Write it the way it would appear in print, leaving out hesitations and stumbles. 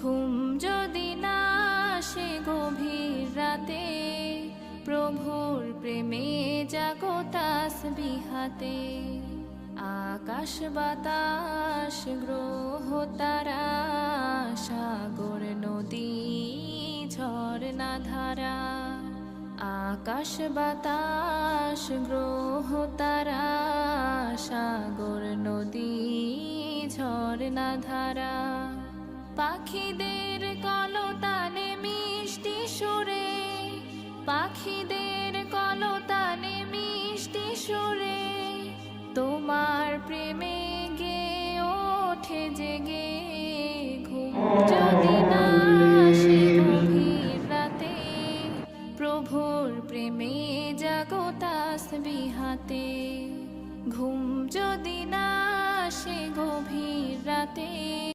ঘুম যদি না আসে গভীর রাতে, প্রভুর প্রেমে জাগো তাসবিহাতে। আকাশ বাতাস গ্রহ তারা, সাগর নদী ঝরনা ধারা। আকাশ বাতাস গ্রহ তারা, সাগর নদী ঝরনা ধারা। পাখিদের কলতানে মিষ্টি সুরে, পাখিদের কলতানে মিষ্টি সুরে, তোমার প্রেমে গে ওঠে জেগে ঘুম।